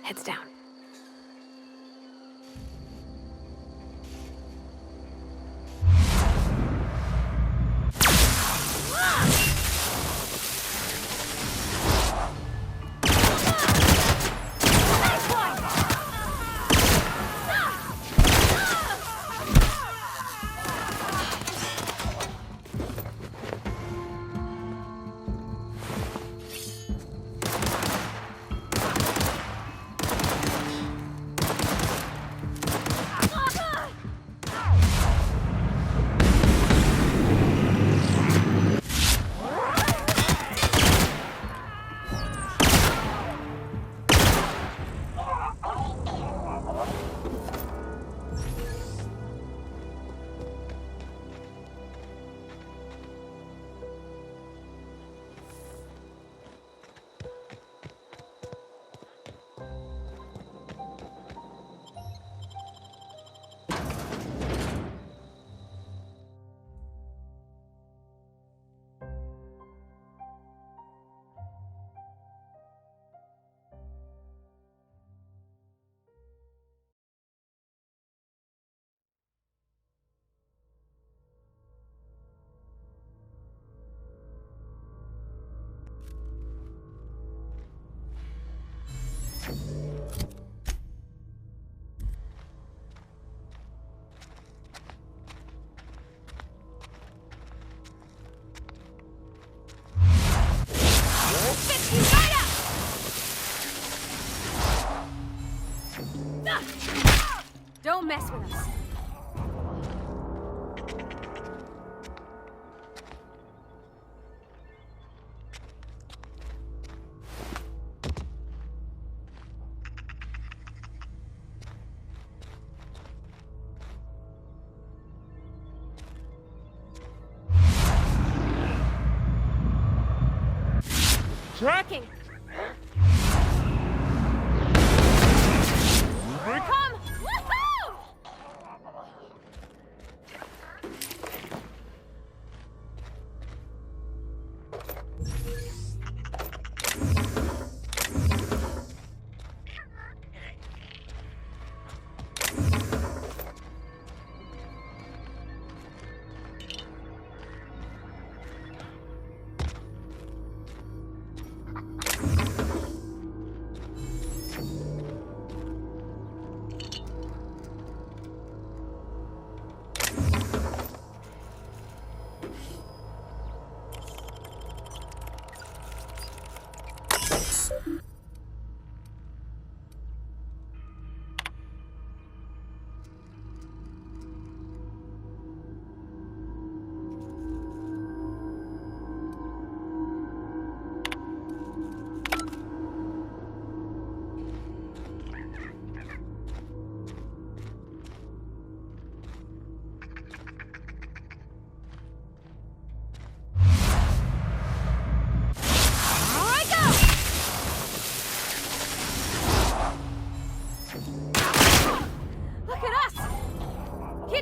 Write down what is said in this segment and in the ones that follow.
Heads down. Don't mess with us. Tracking. Come! Woohoo!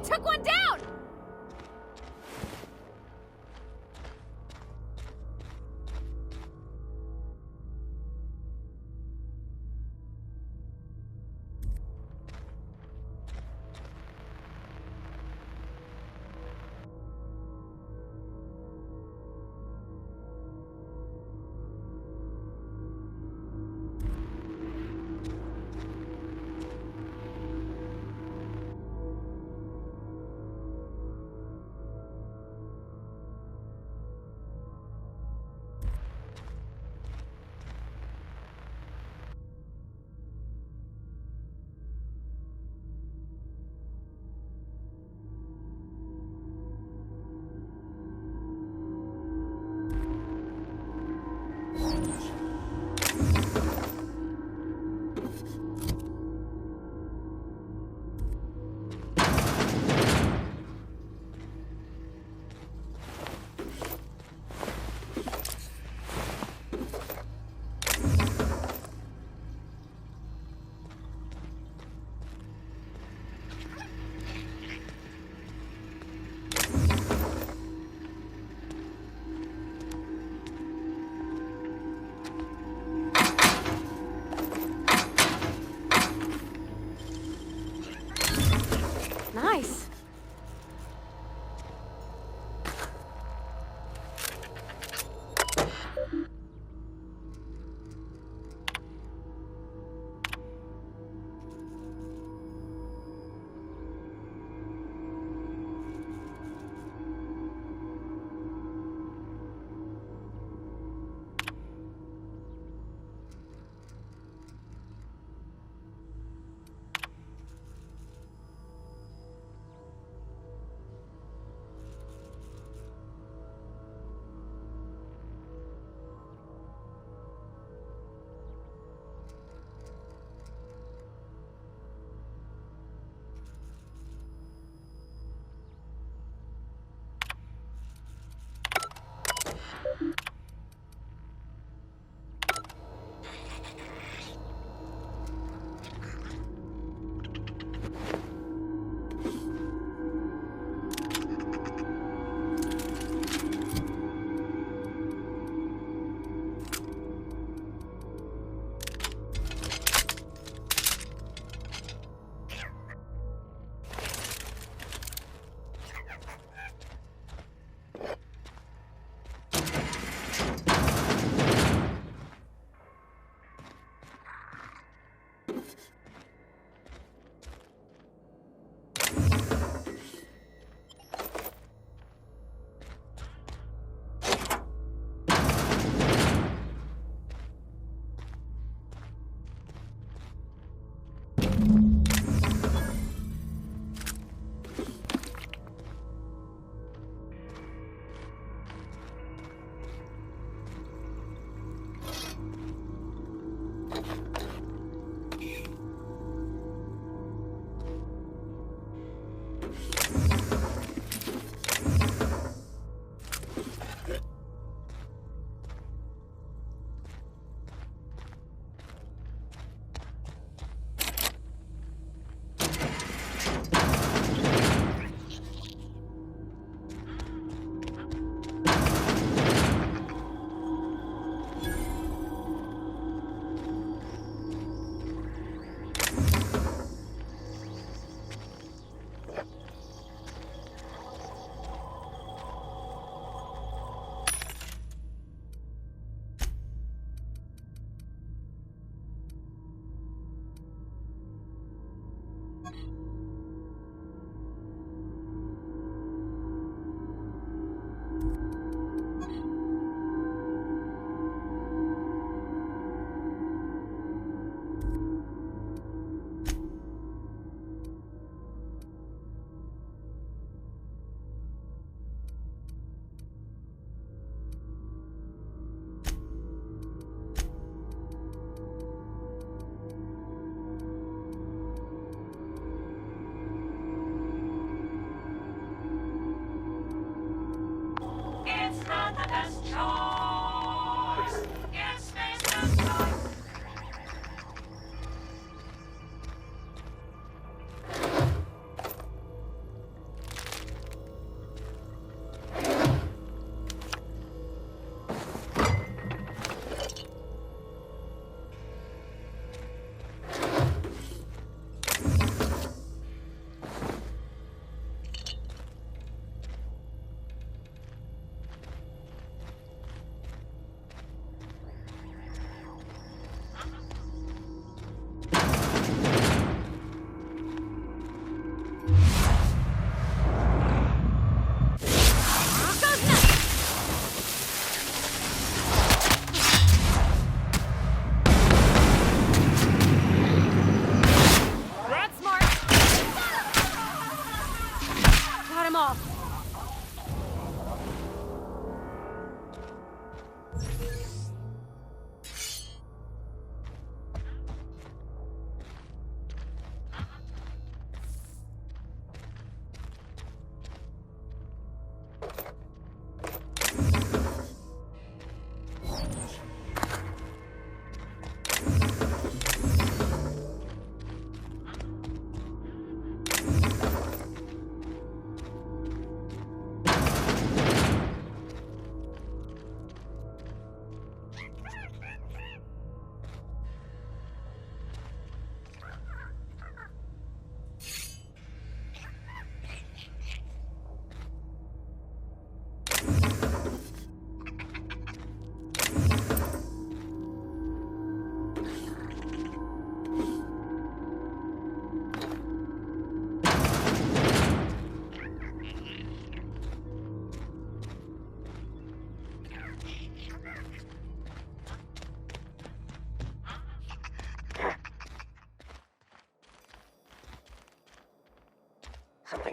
Took one down!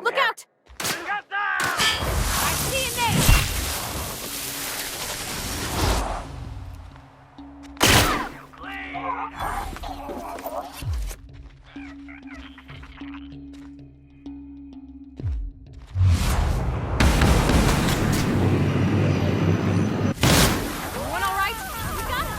Look out! Get there! I see a nade! Everyone all right? We got it!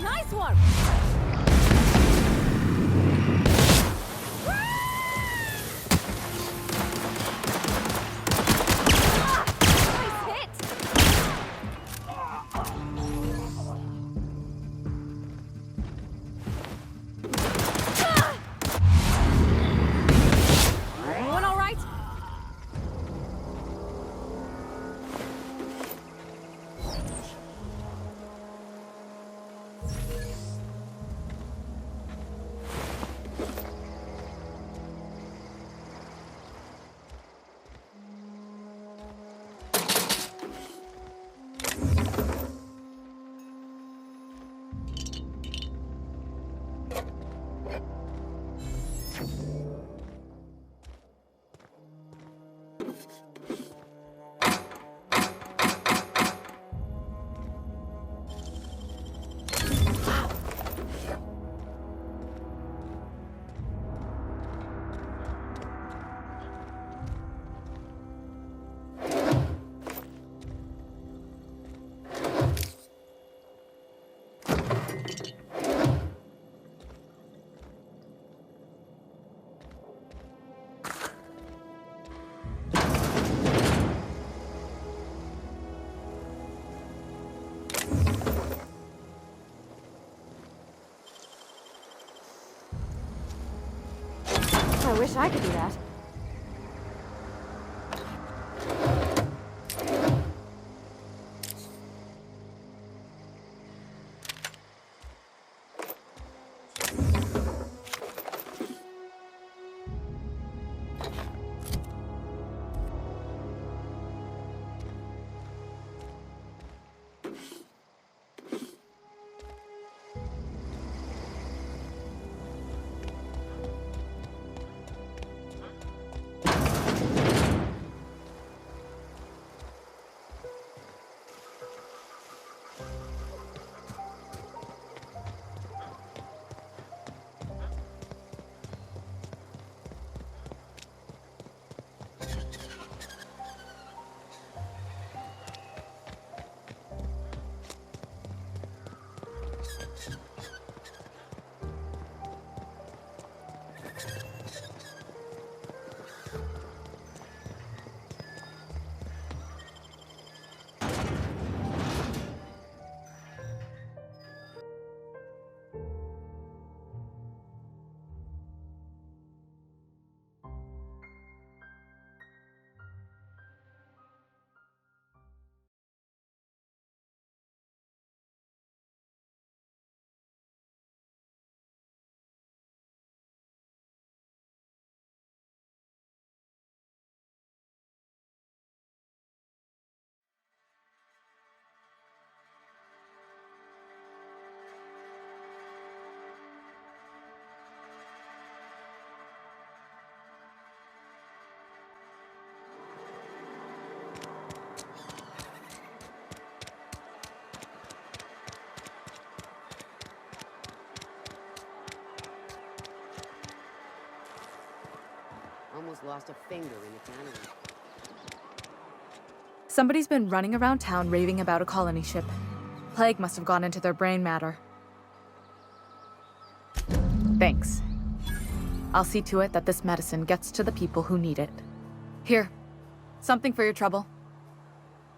Nice one! Nice hit! Everyone all right? I wish I could do that. Almost lost a finger in the cannery. Somebody's been running around town raving about a colony ship. Plague must have gone into their brain matter. Thanks. I'll see to it that this medicine gets to the people who need it. Here, something for your trouble.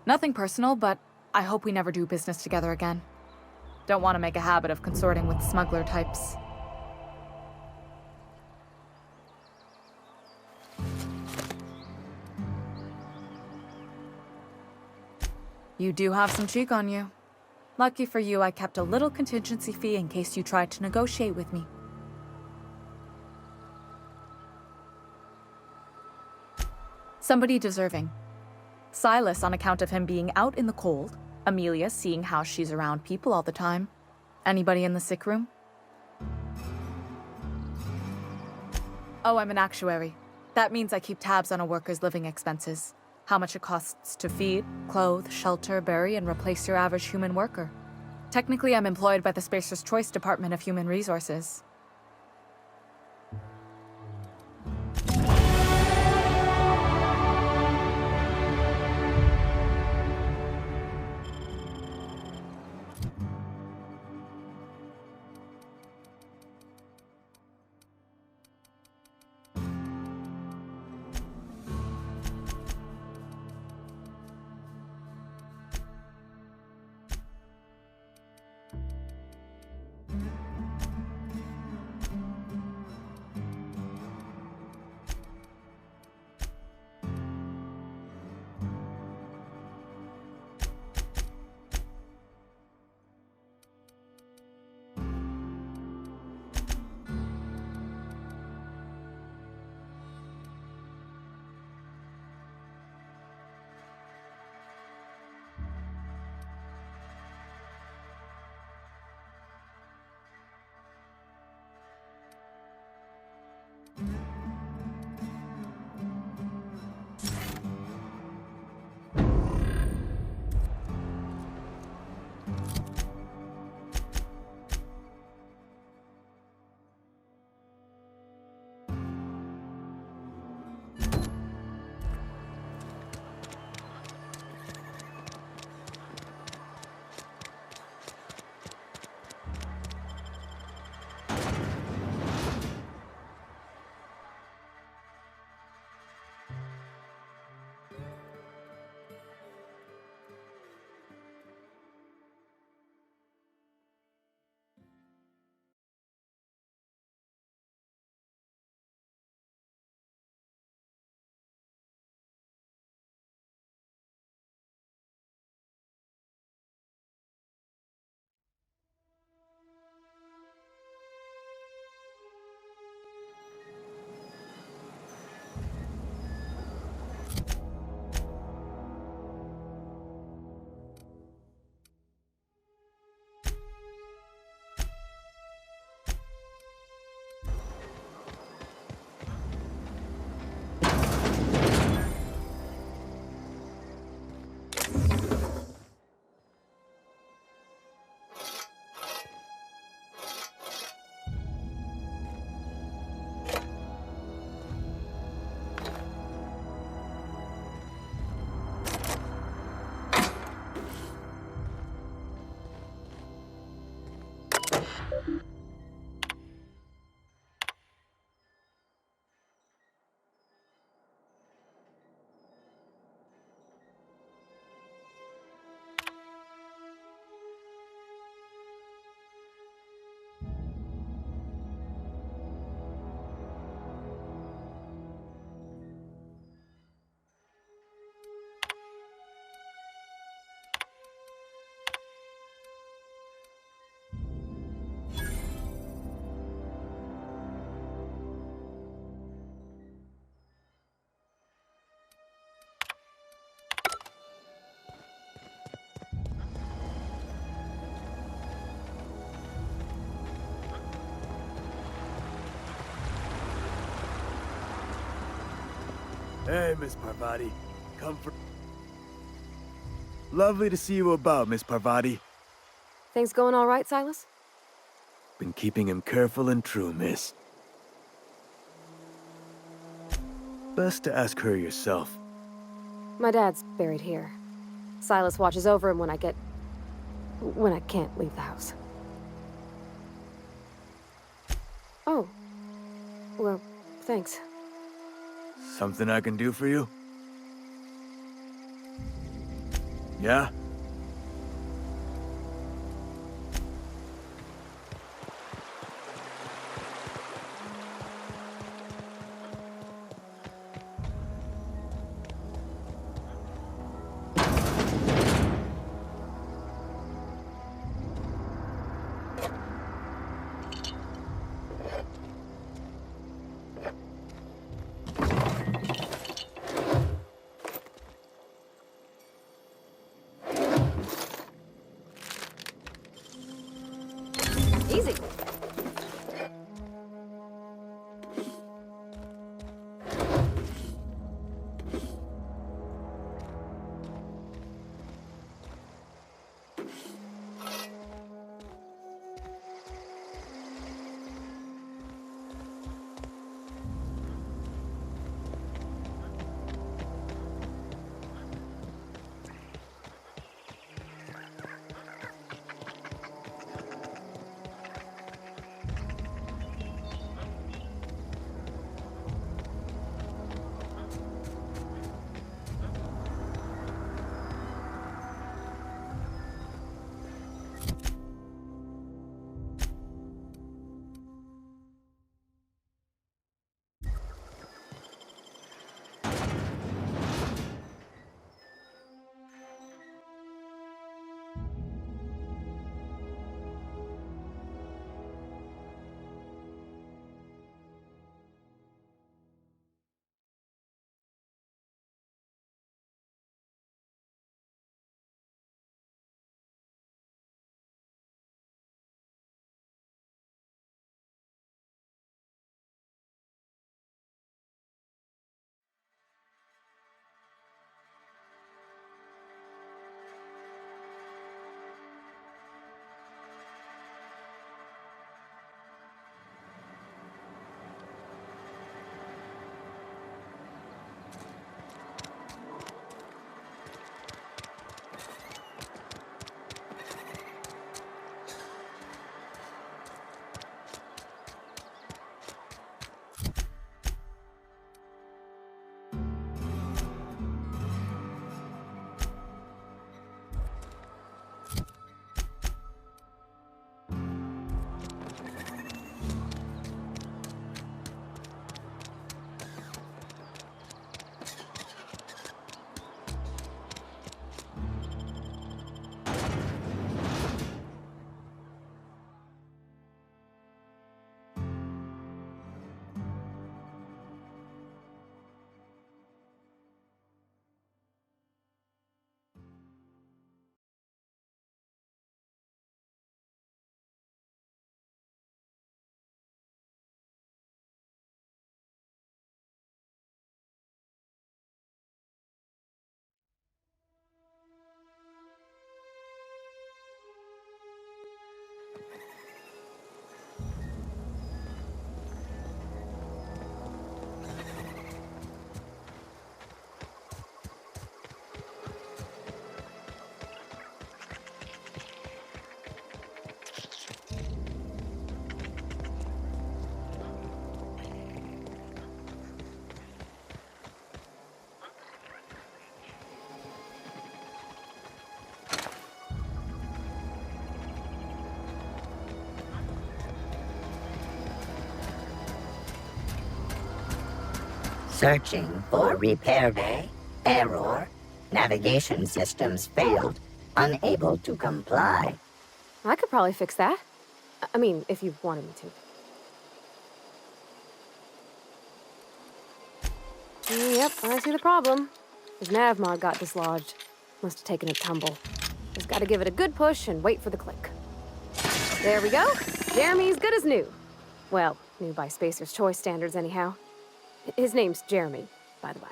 Nothing personal, but I hope we never do business together again. Don't want to make a habit of consorting with smuggler types. You do have some cheek on you. Lucky for you, I kept a little contingency fee in case you tried to negotiate with me. Somebody deserving. Silas on account of him being out in the cold. Amelia seeing how she's around people all the time. Anybody in the sick room? Oh, I'm an actuary. That means I keep tabs on a worker's living expenses. How much it costs to feed, clothe, shelter, bury, and replace your average human worker. Technically, I'm employed by the Spacer's Choice Department of Human Resources. Hey, Miss Parvati. Come for... Lovely to see you about, Miss Parvati. Things going all right, Silas? Been keeping him careful and true, miss. Best to ask her yourself. My dad's buried here. Silas watches over him when I can't leave the house. Oh. Well, thanks. Something I can do for you? Yeah? Searching for repair bay. Error. Navigation systems failed. Unable to comply. I could probably fix that. I mean, if you wanted me to. Yep, I see the problem. His nav mod got dislodged. Must have taken a tumble. Just gotta give it a good push and wait for the click. There we go. Jeremy's good as new. Well, new by Spacer's Choice standards, anyhow. His name's Jeremy, by the way.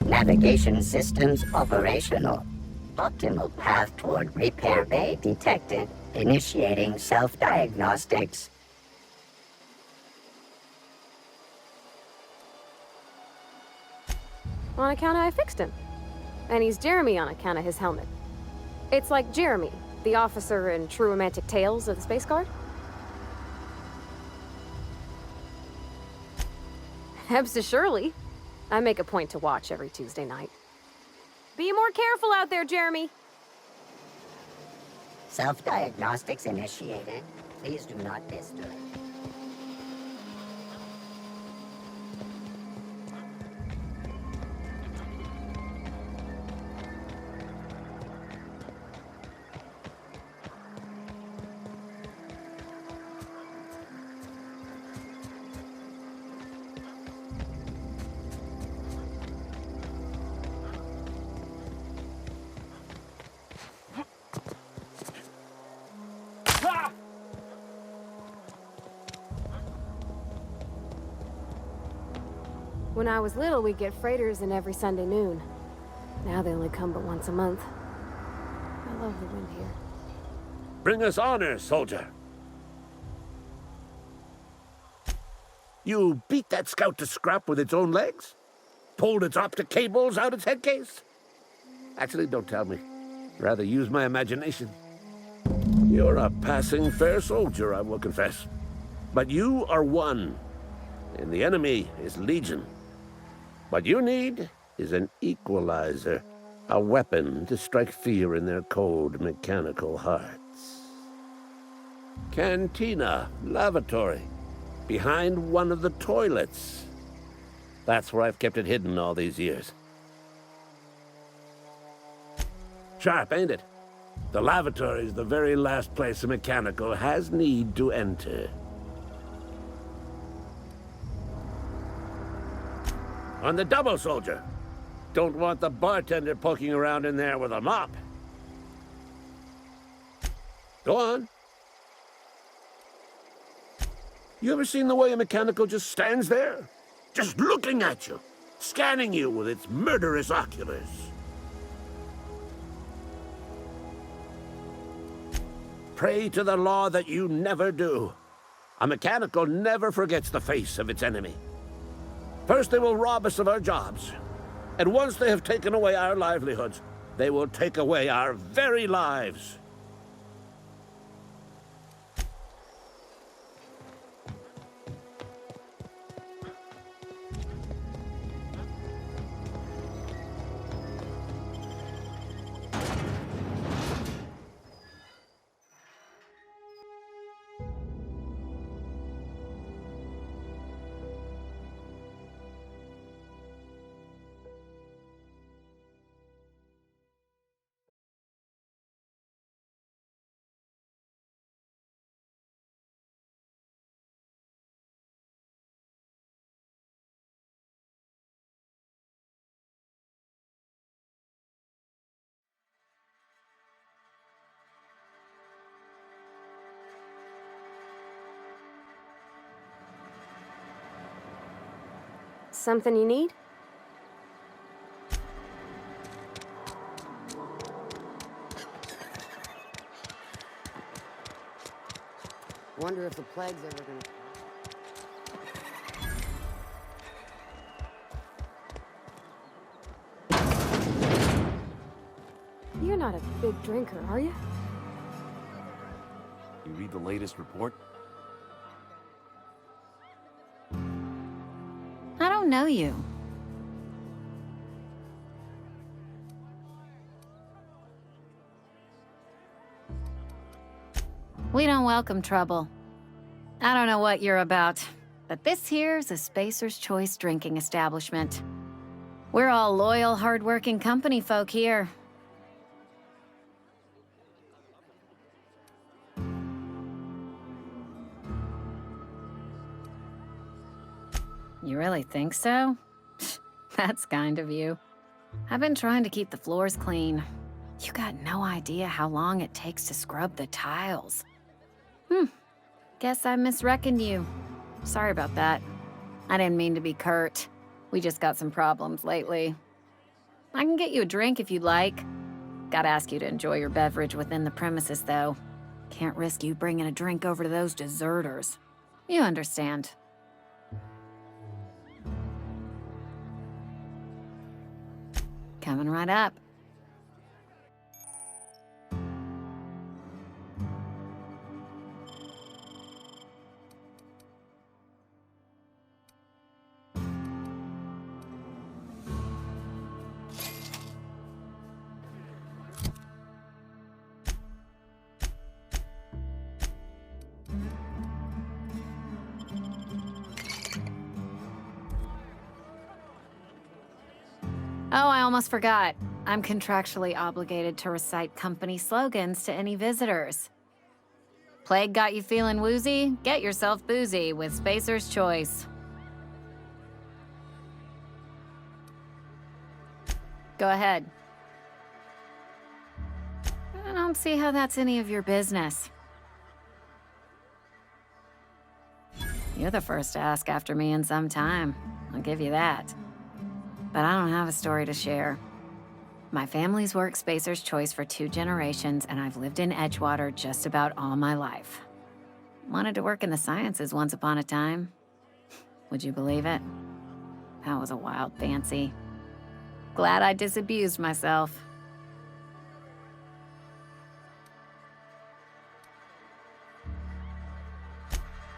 Navigation systems operational. Optimal path toward repair bay detected. Initiating self-diagnostics. On account of I fixed him. And he's Jeremy on account of his helmet. It's like Jeremy, the officer in True Romantic Tales of the Space Guard. Hebs to Shirley. I make a point to watch every Tuesday night. Be more careful out there, Jeremy. Self-diagnostics initiated. Please do not disturb. When I was little, we'd get freighters in every Sunday noon. Now they only come but once a month. I love the wind here. Bring us honor, soldier. You beat that scout to scrap with its own legs? Pulled its optic cables out its head case? Actually, don't tell me. Rather use my imagination. You're a passing fair soldier, I will confess. But you are one, and the enemy is legion. What you need is an equalizer, a weapon to strike fear in their cold, mechanical hearts. Cantina, lavatory, behind one of the toilets. That's where I've kept it hidden all these years. Sharp, ain't it? The lavatory is the very last place a mechanical has need to enter. On the double, soldier. Don't want the bartender poking around in there with a mop. Go on. You ever seen the way a mechanical just stands there? Just looking at you, scanning you with its murderous oculars. Pray to the law that you never do. A mechanical never forgets the face of its enemy. First they will rob us of our jobs, and once they have taken away our livelihoods, they will take away our very lives. Something you need? Wonder if the plague's ever gonna... You're not a big drinker, are you? You read the latest report? I don't know you. We don't welcome trouble. I don't know what you're about, but this here's a Spacer's Choice drinking establishment. We're all loyal, hard-working company folk here. You really think so? That's kind of you. I've been trying to keep the floors clean. You got no idea how long it takes to scrub the tiles. Guess I misreckoned you. Sorry about that. I didn't mean to be curt. We just got some problems lately. I can get you a drink if you'd like. Gotta ask you to enjoy your beverage within the premises, though. Can't risk you bringing a drink over to those deserters. You understand. Coming right up. Oh, I almost forgot. I'm contractually obligated to recite company slogans to any visitors. Plague got you feeling woozy? Get yourself boozy with Spacer's Choice. Go ahead. I don't see how that's any of your business. You're the first to ask after me in some time. I'll give you that. But I don't have a story to share. My family's worked Spacer's Choice for 2 generations, and I've lived in Edgewater just about all my life. Wanted to work in the sciences once upon a time. Would you believe it? That was a wild fancy. Glad I disabused myself.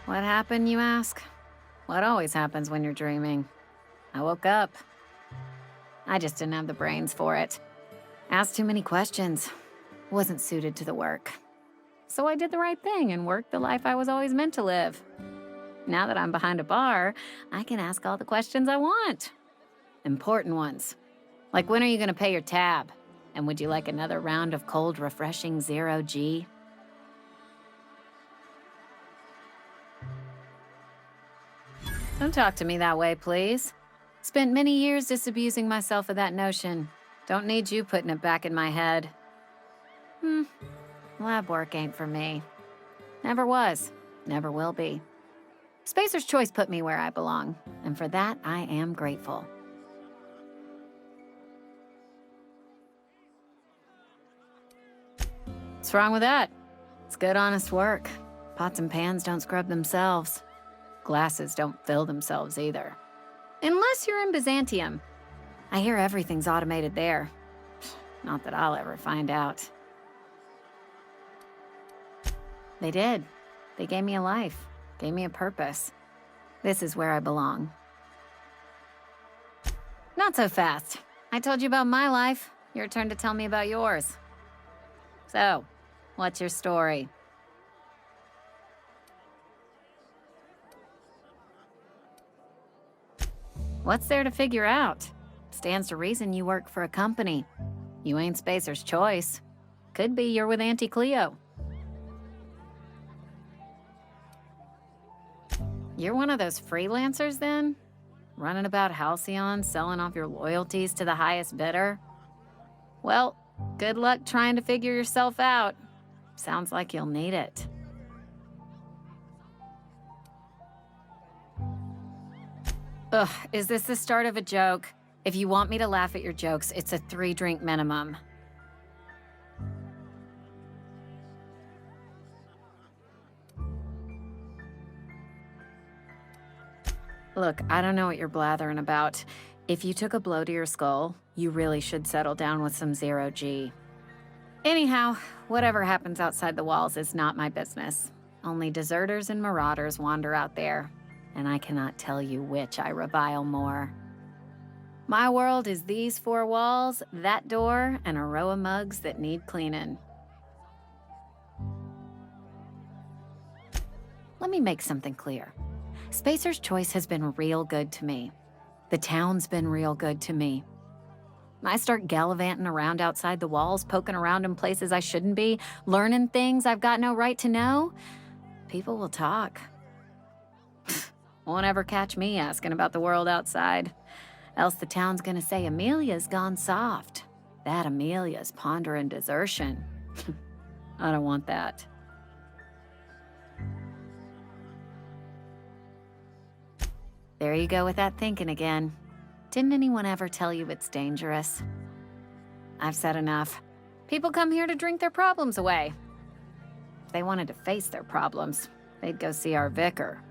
What happened, you ask? What always happens when you're dreaming? I woke up. I just didn't have the brains for it. Asked too many questions. Wasn't suited to the work. So I did the right thing and worked the life I was always meant to live. Now that I'm behind a bar, I can ask all the questions I want. Important ones. Like, when are you gonna pay your tab? And would you like another round of cold, refreshing 0G? Don't talk to me that way, please. Spent many years disabusing myself of that notion. Don't need you putting it back in my head. Lab work ain't for me. Never was. Never will be. Spacer's Choice put me where I belong, and for that, I am grateful. What's wrong with that? It's good, honest work. Pots and pans don't scrub themselves. Glasses don't fill themselves either. Unless you're in Byzantium. I hear everything's automated there. Not that I'll ever find out. They did. They gave me a life. Gave me a purpose. This is where I belong. Not so fast. I told you about my life. Your turn to tell me about yours. So, what's your story? What's there to figure out? Stands to reason you work for a company. You ain't Spacer's Choice. Could be you're with Auntie Cleo. You're one of those freelancers, then? Running about Halcyon, selling off your loyalties to the highest bidder? Well, good luck trying to figure yourself out. Sounds like you'll need it. Ugh, is this the start of a joke? If you want me to laugh at your jokes, it's a 3-drink minimum. Look, I don't know what you're blathering about. If you took a blow to your skull, you really should settle down with some 0G. Anyhow, whatever happens outside the walls is not my business. Only deserters and marauders wander out there, and I cannot tell you which I revile more. My world is these 4 walls, that door, and a row of mugs that need cleaning. Let me make something clear. Spacer's Choice has been real good to me. The town's been real good to me. I start gallivanting around outside the walls, poking around in places I shouldn't be, learning things I've got no right to know. People will talk. Won't ever catch me asking about the world outside. Else the town's gonna say Amelia's gone soft. That Amelia's pondering desertion. I don't want that. There you go with that thinking again. Didn't anyone ever tell you it's dangerous? I've said enough. People come here to drink their problems away. If they wanted to face their problems, they'd go see our vicar.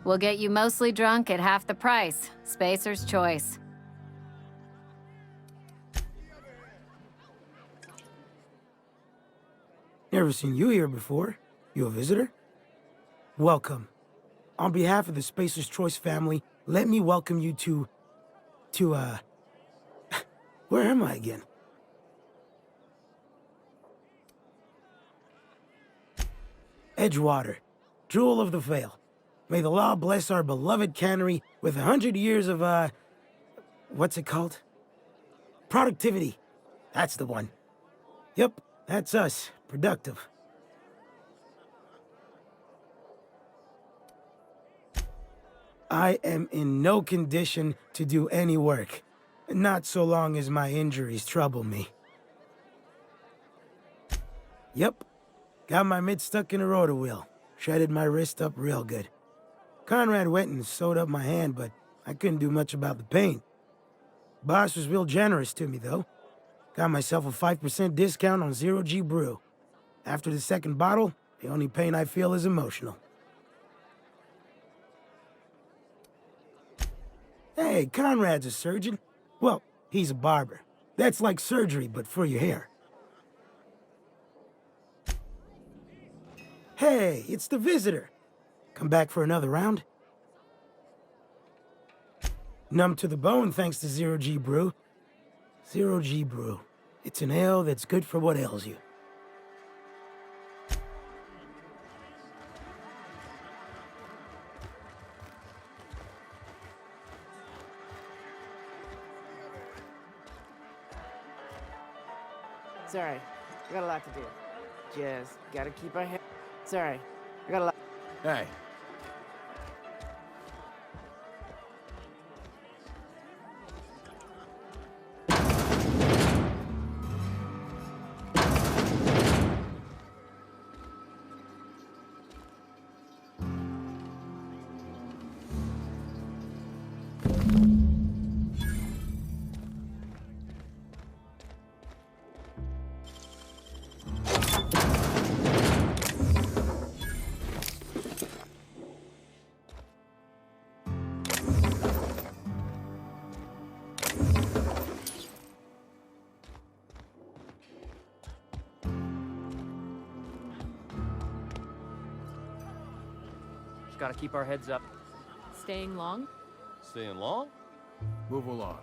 We'll get you mostly drunk at half the price. Spacer's Choice. Never seen you here before. You a visitor? Welcome. On behalf of the Spacer's Choice family, let me welcome you to, where am I again? Edgewater, Jewel of the Vale. May the law bless our beloved cannery with 100 years of, what's it called? Productivity. That's the one. Yep, that's us. Productive. I am in no condition to do any work. Not so long as my injuries trouble me. Yep. Got my mid stuck in a rotor wheel. Shredded my wrist up real good. Conrad went and sewed up my hand, but I couldn't do much about the pain. Boss was real generous to me, though. Got myself a 5% discount on Zero G Brew. After the second bottle, the only pain I feel is emotional. Hey, Conrad's a surgeon. Well, he's a barber. That's like surgery, but for your hair. Hey, it's the visitor. Come back for another round? Numb to the bone thanks to Zero G Brew. Zero G Brew. It's an ale that's good for what ails you. Sorry, I got a lot to do. Just gotta keep our head. Sorry, I got a lot. Hey. Just gotta keep our heads up. Staying long? Staying long? Move along.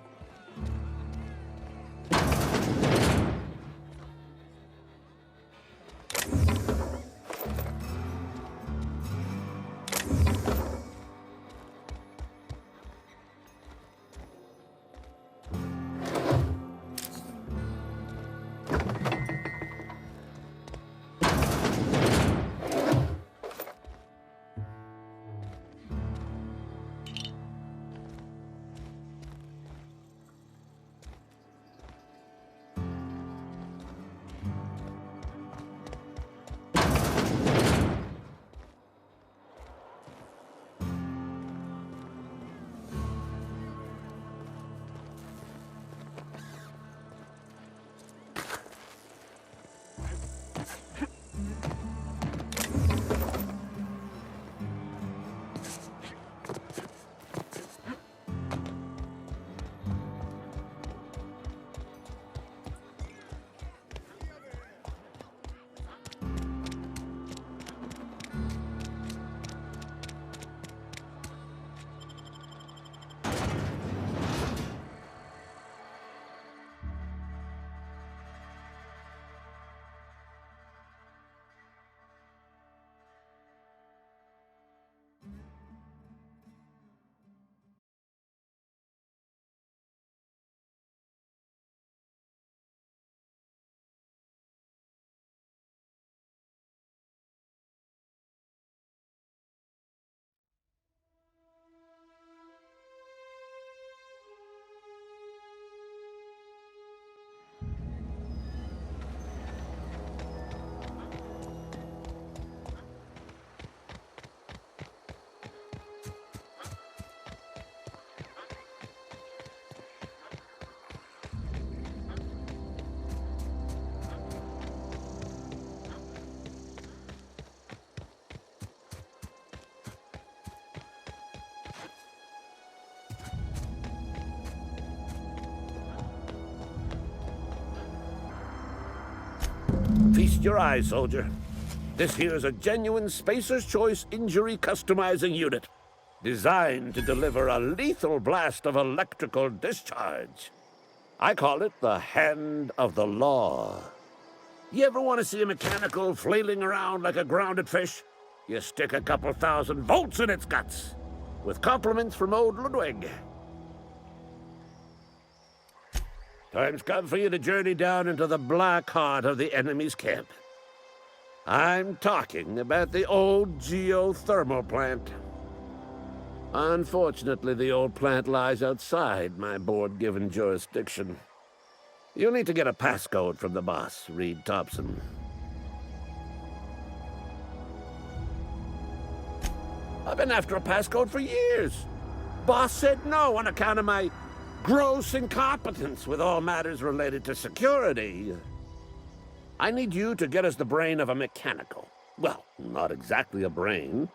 Feast your eyes, soldier. This here's a genuine Spacer's Choice injury customizing unit, designed to deliver a lethal blast of electrical discharge. I call it the Hand of the Law. You ever want to see a mechanical flailing around like a grounded fish? You stick a couple thousand volts in its guts. With compliments from old Ludwig. Time's come for you to journey down into the black heart of the enemy's camp. I'm talking about the old geothermal plant. Unfortunately, the old plant lies outside my board-given jurisdiction. You'll need to get a passcode from the boss, Reed Thompson. I've been after a passcode for years. Boss said no on account of my gross incompetence with all matters related to security. I need you to get us the brain of a mechanical. Well, not exactly a brain.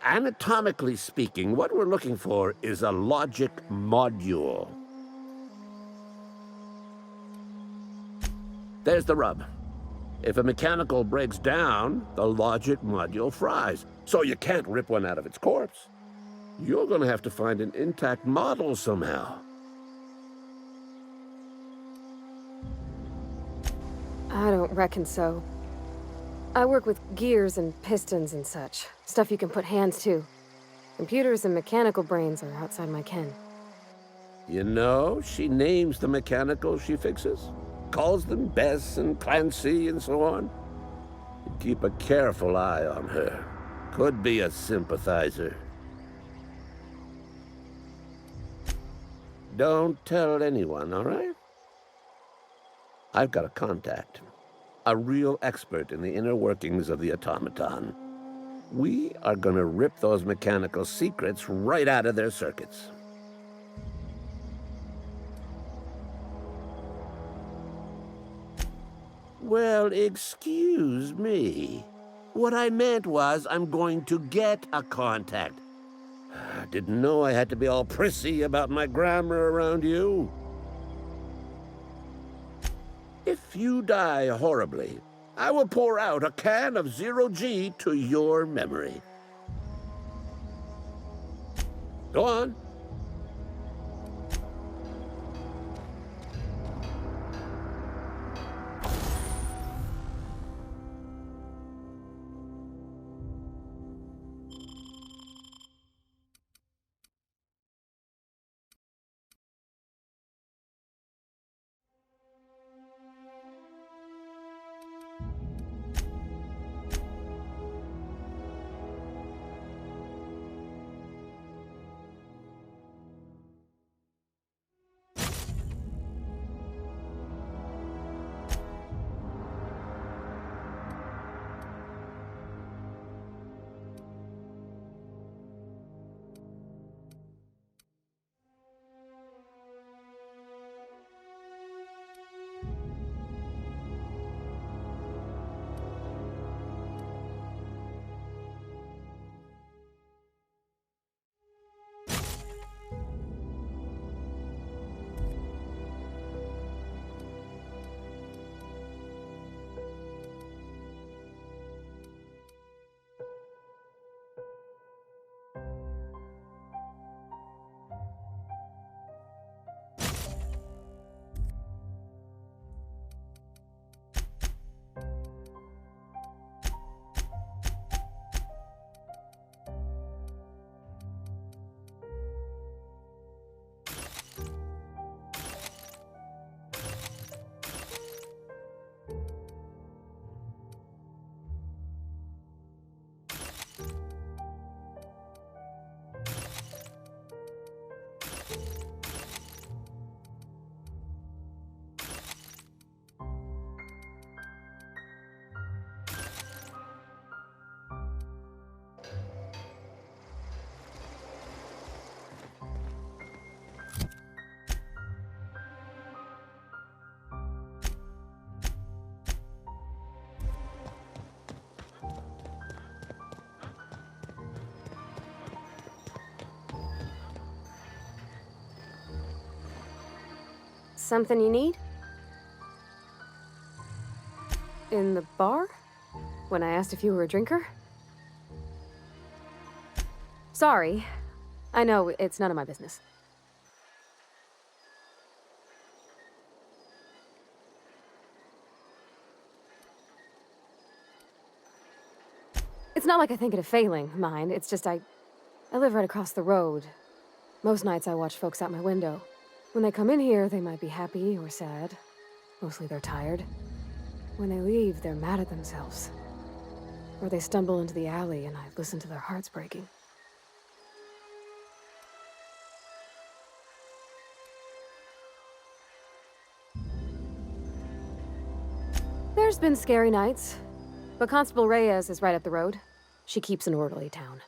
Anatomically speaking, what we're looking for is a logic module. There's the rub. If a mechanical breaks down, the logic module fries. So you can't rip one out of its corpse. You're going to have to find an intact model somehow. I don't reckon so. I work with gears and pistons and such. Stuff you can put hands to. Computers and mechanical brains are outside my ken. You know, she names the mechanicals she fixes. Calls them Bess and Clancy and so on. You keep a careful eye on her. Could be a sympathizer. Don't tell anyone, all right? I've got a contact. A real expert in the inner workings of the automaton. We are gonna rip those mechanical secrets right out of their circuits. Well, excuse me. What I meant was I'm going to get a contact. I didn't know I had to be all prissy about my grammar around you. If you die horribly, I will pour out a can of 0G to your memory. Go on. Something you need? In the bar? When I asked if you were a drinker? Sorry. I know, it's none of my business. It's not like I think it a failing, mind. It's just I live right across the road. Most nights I watch folks out my window. When they come in here, they might be happy or sad. Mostly they're tired. When they leave, they're mad at themselves. Or they stumble into the alley and I listen to their hearts breaking. There's been scary nights, but Constable Reyes is right up the road. She keeps an orderly town.